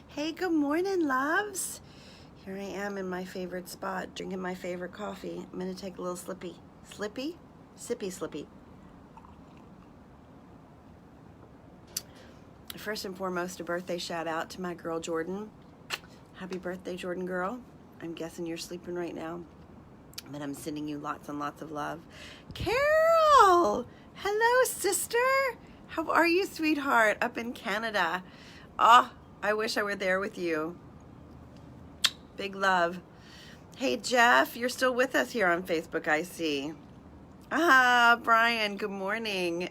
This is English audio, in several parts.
Hey, good morning, loves. Here I am in my favorite spot, drinking my favorite coffee. I'm gonna take a little sippy. Slippy. First and foremost, a birthday shout out to my girl Jordan. Happy birthday, Jordan girl. I'm guessing you're sleeping right now, but I'm sending you lots and lots of love. Carol! Hello, sister. How are you, sweetheart, up in Canada? Oh, I wish I were there with you. Big love. Hey, Jeff, you're still with us here on Facebook, I see. Brian, good morning.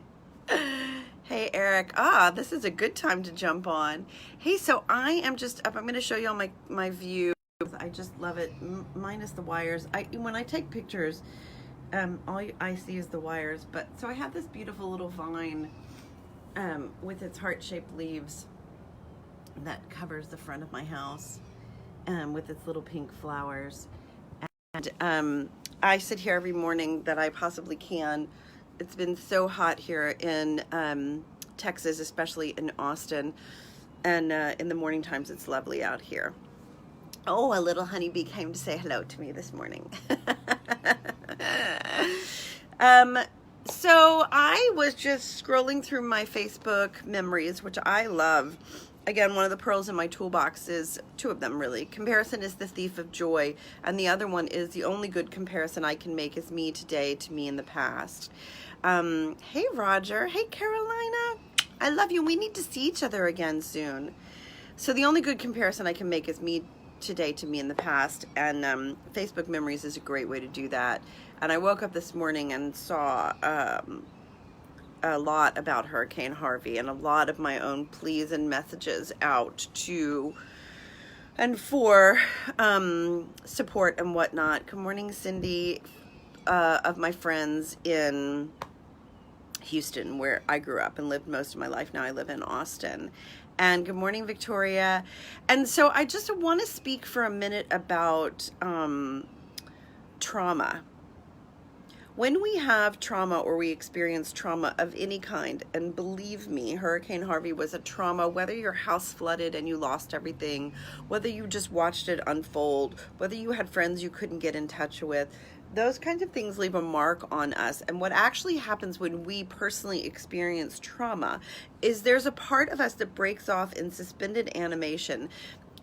Hey, Eric. This is a good time to jump on. Hey, so I am just up. I'm going to show you all my view. I just love it, minus the wires. When I take pictures, all I see is the wires. But so I have this beautiful little vine with its heart-shaped leaves that covers the front of my house with its little pink flowers. And I sit here every morning that I possibly can. It's been so hot here in Texas, especially in Austin. And in the morning times, it's lovely out here. Oh, a little honeybee came to say hello to me this morning. So I was just scrolling through my Facebook memories, which I love. Again, one of the pearls in my toolbox is two of them, really. Comparison is the thief of joy, and the other one is the only good comparison I can make is me today to me in the past. Hey, Roger. Hey, Carolina. I love you. We need to see each other again soon. So the only good comparison I can make is me today to me in the past, and Facebook memories is a great way to do that. And I woke up this morning and saw a lot about Hurricane Harvey and a lot of my own pleas and messages out to and for support and whatnot. Good morning, Cindy, of my friends in Houston, where I grew up and lived most of my life. Now I live in Austin. And good morning, Victoria. And so I just want to speak for a minute about trauma. When we have trauma or we experience trauma of any kind, and believe me, Hurricane Harvey was a trauma, whether your house flooded and you lost everything, whether you just watched it unfold, whether you had friends you couldn't get in touch with, those kinds of things leave a mark on us. And what actually happens when we personally experience trauma is there's a part of us that breaks off in suspended animation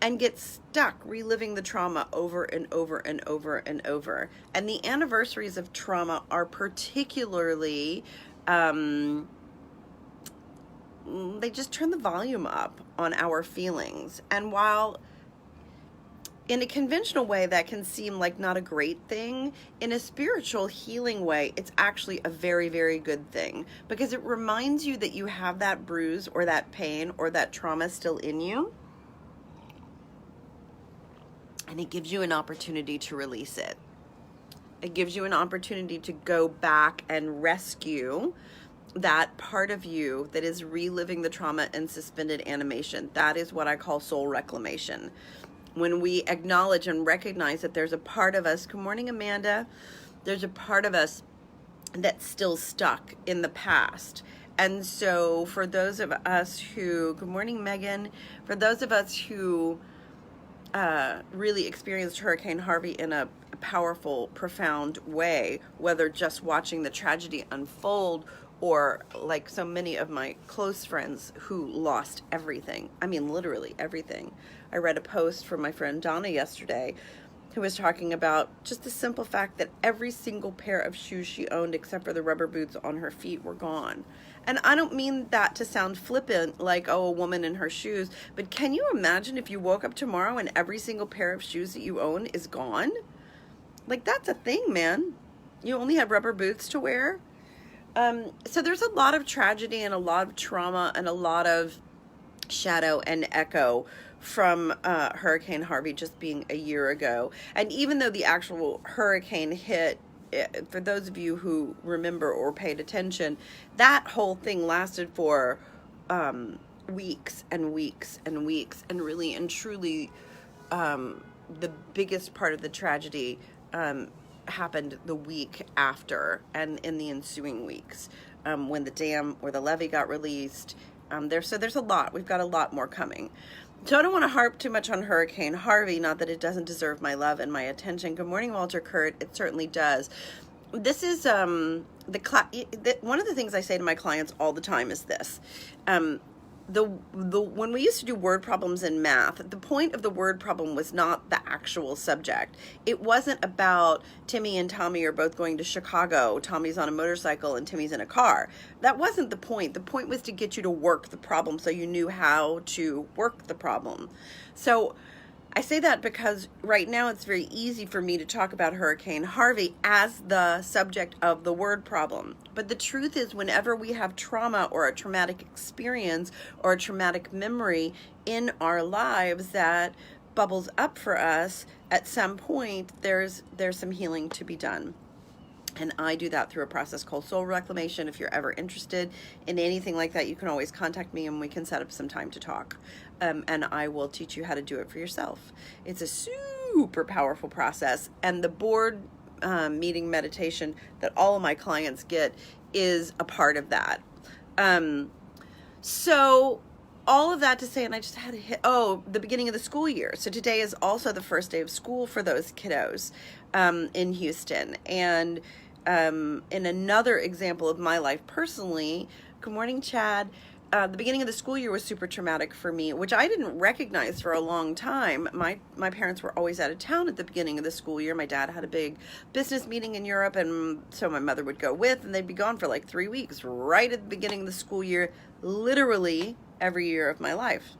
and gets stuck reliving the trauma over and over and over and over. And the anniversaries of trauma are particularly, they just turn the volume up on our feelings. And while in a conventional way that can seem like not a great thing, in a spiritual healing way, it's actually a very, very good thing, because it reminds you that you have that bruise or that pain or that trauma still in you. And it gives you an opportunity to release it. It gives you an opportunity to go back and rescue that part of you that is reliving the trauma in suspended animation. That is what I call soul reclamation. When we acknowledge and recognize that there's a part of us, good morning, Amanda, there's a part of us that's still stuck in the past. And so for those of us who, good morning, Megan, for those of us who really experienced Hurricane Harvey in a powerful, profound way, whether just watching the tragedy unfold or like so many of my close friends who lost everything. I mean, literally everything. I read a post from my friend Donna yesterday who was talking about just the simple fact that every single pair of shoes she owned, except for the rubber boots on her feet, were gone. And I don't mean that to sound flippant, like, oh, a woman in her shoes, but can you imagine if you woke up tomorrow and every single pair of shoes that you own is gone? Like, that's a thing, man. You only have rubber boots to wear. So there's a lot of tragedy and a lot of trauma and a lot of shadow and echo from Hurricane Harvey just being a year ago. And even though the actual hurricane hit, for those of you who remember or paid attention, that whole thing lasted for weeks and weeks and weeks, and really and truly the biggest part of the tragedy happened the week after and in the ensuing weeks, when the dam or the levee got released. So there's a lot. We've got a lot more coming. So I don't want to harp too much on Hurricane Harvey, not that it doesn't deserve my love and my attention. Good morning, Walter Kurt. It certainly does. This is one of the things I say to my clients all the time is this. When we used to do word problems in math, the point of the word problem was not the actual subject. It wasn't about Timmy and Tommy are both going to Chicago. Tommy's on a motorcycle and Timmy's in a car. That wasn't the point. The point was to get you to work the problem so you knew how to work the problem. So I say that because right now it's very easy for me to talk about Hurricane Harvey as the subject of the word problem. But the truth is, whenever we have trauma or a traumatic experience or a traumatic memory in our lives that bubbles up for us, at some point there's some healing to be done. And I do that through a process called soul reclamation. If you're ever interested in anything like that, you can always contact me and we can set up some time to talk. And I will teach you how to do it for yourself. It's a super powerful process. And the board meeting meditation that all of my clients get is a part of that. So all of that to say, and I just had to hit, the beginning of the school year. So today is also the first day of school for those kiddos in Houston. And in another example of my life personally, good morning, Chad. The beginning of the school year was super traumatic for me, which I didn't recognize for a long time. My parents were always out of town at the beginning of the school year. My dad had a big business meeting in Europe, and so my mother would go with, and they'd be gone for like 3 weeks, right at the beginning of the school year, literally every year of my life.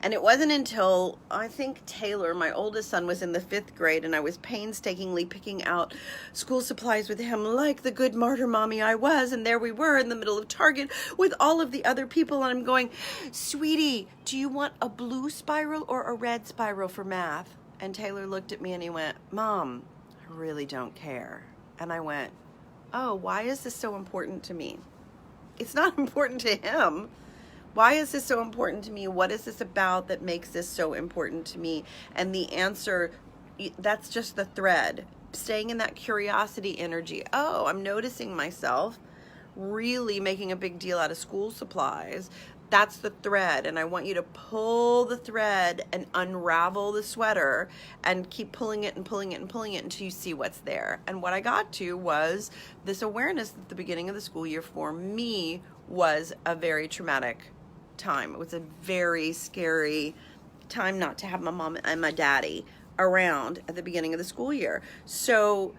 And it wasn't until, I think Taylor, my oldest son, was in the 5th grade, and I was painstakingly picking out school supplies with him like the good martyr mommy I was, and there we were in the middle of Target with all of the other people, and I'm going, sweetie, do you want a blue spiral or a red spiral for math? And Taylor looked at me and he went, Mom, I really don't care. And I went, oh, why is this so important to me? It's not important to him. Why is this so important to me? What is this about that makes this so important to me? And the answer, that's just the thread. Staying in that curiosity energy. Oh, I'm noticing myself really making a big deal out of school supplies. That's the thread. And I want you to pull the thread and unravel the sweater and keep pulling it and pulling it and pulling it until you see what's there. And what I got to was this awareness that the beginning of the school year for me was a very traumatic time. It was a very scary time not to have my mom and my daddy around at the beginning of the school year. So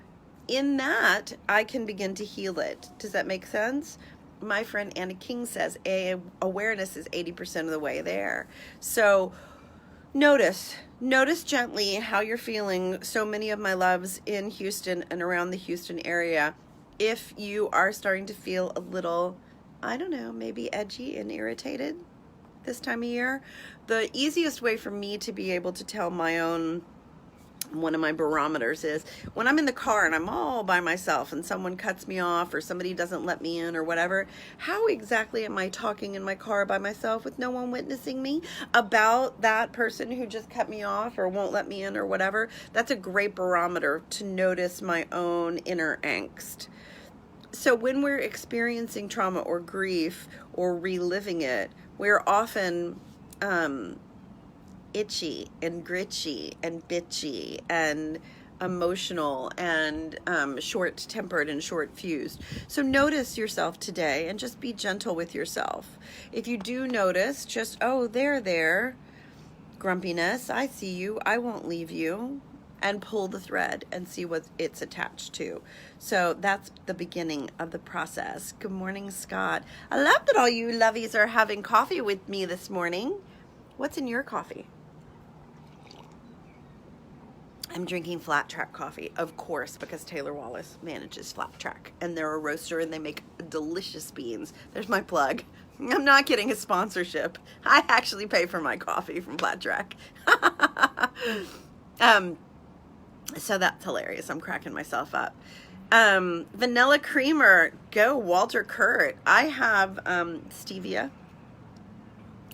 in that, I can begin to heal it. Does that make sense? My friend Anna King says awareness is 80% of the way there. So notice gently how you're feeling. So many of my loves in Houston and around the Houston area, if you are starting to feel a little, I don't know, maybe edgy and irritated this time of year, the easiest way for me to be able to tell one of my barometers is when I'm in the car and I'm all by myself and someone cuts me off or somebody doesn't let me in or whatever, how exactly am I talking in my car by myself with no one witnessing me about that person who just cut me off or won't let me in or whatever? That's a great barometer to notice my own inner angst. So when we're experiencing trauma or grief or reliving it, we're often itchy and gritchy and bitchy and emotional and short-tempered and short-fused. So notice yourself today and just be gentle with yourself. If you do notice, just, oh, there, grumpiness, I see you, I won't leave you, and pull the thread and see what it's attached to. So that's the beginning of the process. Good morning, Scott. I love that all you lovies are having coffee with me this morning. What's in your coffee? I'm drinking Flat Track coffee, of course, because Taylor Wallace manages Flat Track, and they're a roaster and they make delicious beans. There's my plug. I'm not getting a sponsorship. I actually pay for my coffee from Flat Track. So that's hilarious. I'm cracking myself up. Vanilla creamer, go Walter Kurt. I have stevia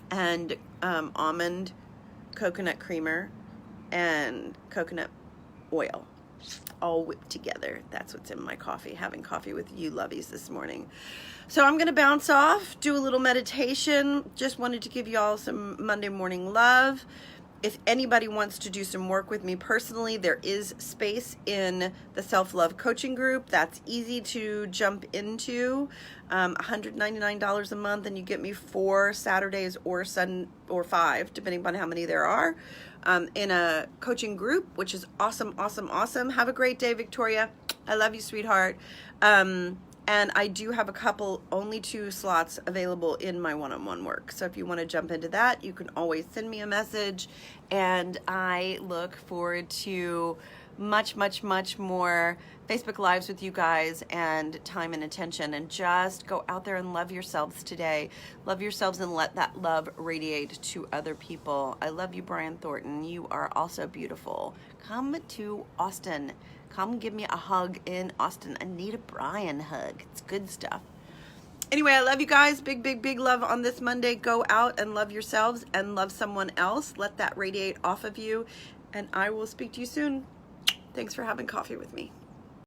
and almond coconut creamer and coconut oil. all whipped together. That's what's in my coffee, having coffee with you lovies this morning. So I'm going to bounce off, do a little meditation. Just wanted to give you all some Monday morning love. If anybody wants to do some work with me personally, there is space in the self-love coaching group. That's easy to jump into. $199 a month, and you get me 4 Saturdays or 5, depending upon how many there are, in a coaching group, which is awesome, awesome, awesome. Have a great day, Victoria. I love you, sweetheart. And I do have only 2 slots available in my one-on-one work. So if you want to jump into that, you can always send me a message. And I look forward to much, much, much more Facebook Lives with you guys and time and attention. And just go out there and love yourselves today. Love yourselves and let that love radiate to other people. I love you, Brian Thornton. You are also beautiful. Come to Austin. Come give me a hug in Austin. I need a Brian hug. It's good stuff. Anyway, I love you guys. Big, big, big love on this Monday. Go out and love yourselves and love someone else. Let that radiate off of you. And I will speak to you soon. Thanks for having coffee with me.